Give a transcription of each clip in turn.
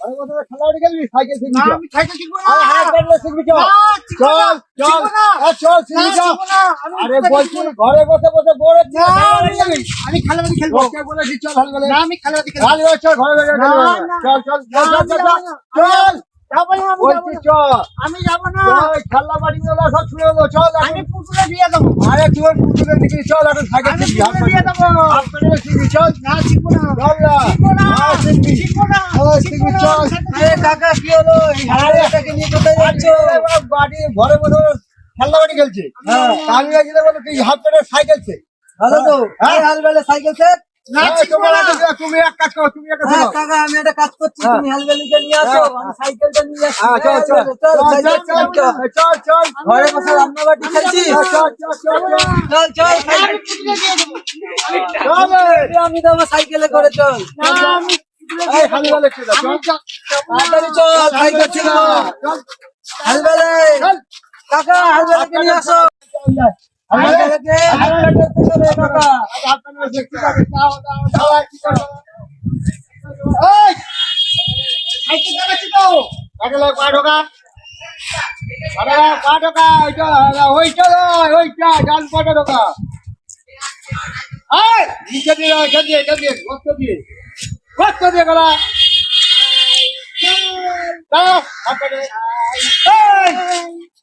Cycle শিখবি আমি cycle শিখবো না শিখবি চল চল চল শিখবি চল আরে বলছি ঘরে বসে বসে বোর হচ্ছি আমি খেলাবাড়ি খেলবো বলেছি চল না আমি খেলাবাড়ি খেলবো চল ঘরে চল চল চল চল আমি যাবো না খেলা বাড়ি সব ছুড়ে দেবো চল আমি পুকুরে দিয়ে দেবো আরে তুই পুকুরে দিকে চল এখন সাইকেল শিখবি দিয়ে দেবো শিখবি চল না শিখবো না শিখবো না শিখবি চল আরে কাকা কি হলো আরে এটাকে নিয়ে কোথায় যাচ্ছ বাড়ি ঘরে বসে খেলা বাড়ি খেলছে আমি গেলে বলে তুই হাত ধরে সাইকেল শেখ ভালো তো হাল বেলা সাইকেল শেখ তুমি এক কাজ করো তুমি একটা কাকা আমি একটা কাজ করছি তুমি হেলমেটটা নিয়ে আসো আমি সাইকেলটা নিয়ে আসছি চল চল ঘরে বসে রান্নাবাটি খেলছি চল আমি তো আমার সাইকেলে করে চল কাকা হেলমেটটা নিয়ে আসো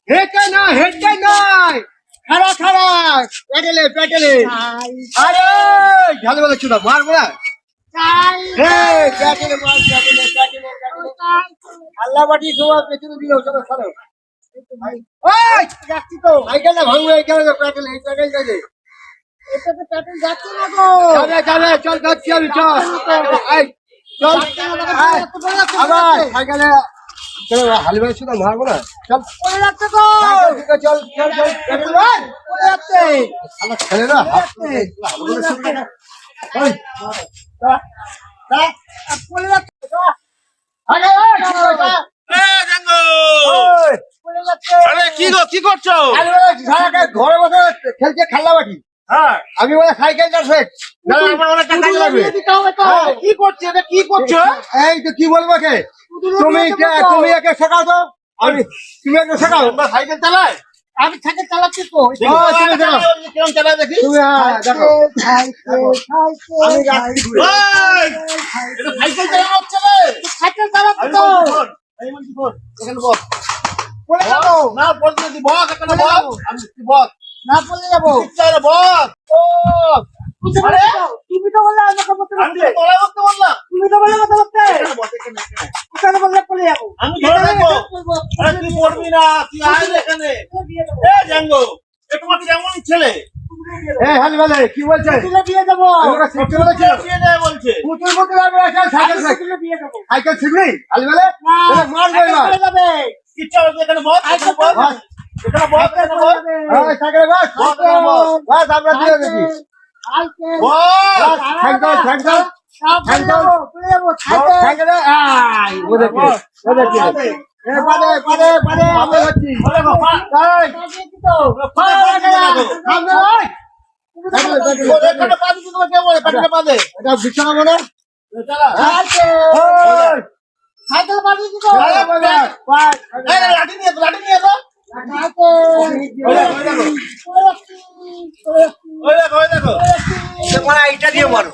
হেঁটে না হেঁটে নয় খারা খারা পেটেলে পেটেলে আরে ঝালে বলে চুদা মারবো না পেটেলে মার পেটেলে পেটেলে আল্লাহ বাটি গোয়া পেছনে দিল চলো চলো যাচ্ছি তো সাইকেলটা ভাঙবে এখানে পেটেলে এই পেটেল যাবে এটা তো পেটেল যাচ্ছে না গো যাবে চল যাচ্ছি আমি চল চল আবার সাইকেলে চলো হালবাই শুধু মারবো না চল পড়ে যাচ্ছে তো চল চল চল পড়ে যাচ্ছে আমার ছেলেরা পড়ে যাচ্ছে কি করছো ঘরে বসে খেলছে খেলনা বাটি আমি বলে সাইকেল চাষে কি করছো এটা কি করছো এই তো কি বলবো কে তুমি একে শেখাও তো আমি তুমি একে শেখাও সাইকেল চালায় আমি সাইকেল চালাচ্ছি তো কেমন চালায় দেখি তুমি দেখো সাইকেল চালানো হচ্ছে সাইকেল চালাচ্ছি তো এখানে বল পড়ে যাবো না বলতে দি বস এখানে বল আমি বস না পড়ে যাবো বস তুমি তো বললে আমাকে বলতে বললাম তুমি তো বললে কথা বলতে এখানে বললে পড়ে যাবো আমি ধরে রাখবো আরে তুই পড়বি না তুই আয় এখানে এ জাঙ্গো এ তোমার কেমন ছেলে এ হালি বলে কি বলছে তুলে দিয়ে দেবো আমরা সত্যি বলেছি দিয়ে দেবে বলছে পুতুল পুতুল আমি সাইকেল তুলে দিয়ে দেবো সাইকেল শিখবি হালি বলে মার যাবে কিচ্ছু হবে এখানে বস এখানে বস এখানে বস এখানে বস এই সাইকেল বস বস আমরা দিয়ে দেবি বিছানা মনে লাঠি নিয়ে লাঠি নিয়ে এইটা দিয়ে মারো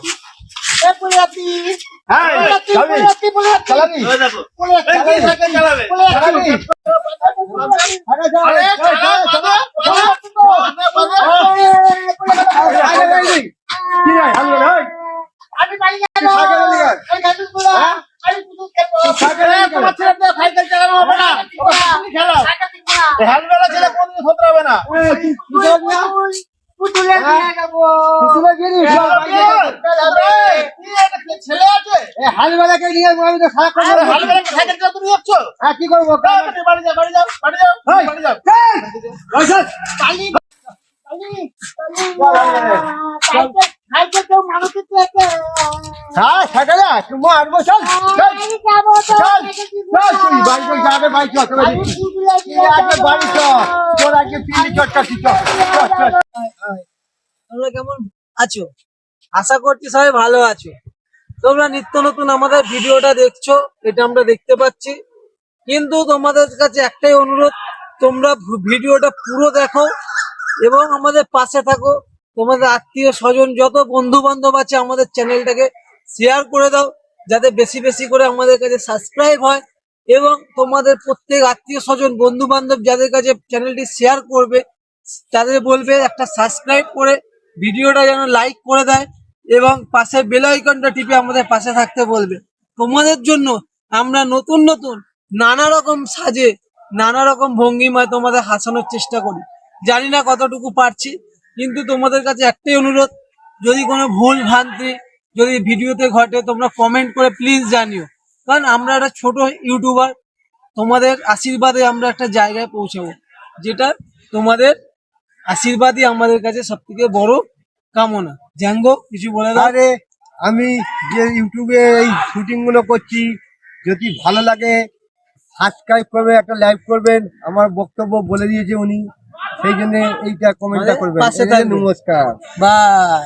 সাইকেল চালানো হবে না হেলমেট ছেলে কোনদিন ধরতে হবে না ছেলে আছে হালবেলাকে নিয়ে কি করবো বাড়ি যাও বাড়ি যাও বাড়ি যাও বাড়ি যাও তোমরা কেমন আছো? আশা করছি সবাই ভালো আছো। তোমরা নিত্য নতুন আমাদের ভিডিওটা দেখছো, এটা আমরা দেখতে পাচ্ছি, কিন্তু তোমাদের কাছে একটাই অনুরোধ, তোমরা ভিডিওটা পুরো দেখো এবং আমাদের পাশে থাকো। তোমাদের আত্মীয় স্বজন যত বন্ধু বান্ধব আছে আমাদের চ্যানেলটাকে শেয়ার করে দাও, যাতে বেশি বেশি করে আমাদের কাছে সাবস্ক্রাইব হয়। এবং তোমাদের প্রত্যেক আত্মীয় স্বজন বন্ধু বান্ধব যাদের কাছে চ্যানেলটি শেয়ার করবে, তাদের বলবে একটা সাবস্ক্রাইব করে ভিডিওটা যেন লাইক করে দেয় এবং পাশে বেল আইকনটা টিপে আমাদের পাশে থাকতে বলবে। তোমাদের জন্য আমরা নতুন নতুন নানা রকম সাজে, নানা রকম ভঙ্গিমায় তোমাদের হাসানোর চেষ্টা করি। জানি না কতটুকু পারছি, কিন্তু তোমাদের কাছে একটাই অনুরোধ, যদি কোনো ভুল ভ্রান্তি যদি ভিডিওতে ঘটে তোমরা কমেন্ট করে প্লিজ জানিও। কারণ আমরা একটা ছোট ইউটিউবার, তোমাদের আশীর্বাদে আমরা একটা জায়গায় পৌঁছাবো, যেটা তোমাদের আশীর্বাদই আমাদের কাছে সব থেকে বড় কামনা। জ্যাঙ্গো কিছু বলে দাও। আরে আমি যে ইউটিউবে এই শুটিং গুলো করছি, যদি ভালো লাগে সাবস্ক্রাইব করবে, একটা লাইক করবেন, আমার বক্তব্য বলে দিয়েছে উনি, সেই জন্য এইটা কমেন্টটা করবেন। পাশে থাকবেন। নমস্কার। বাই।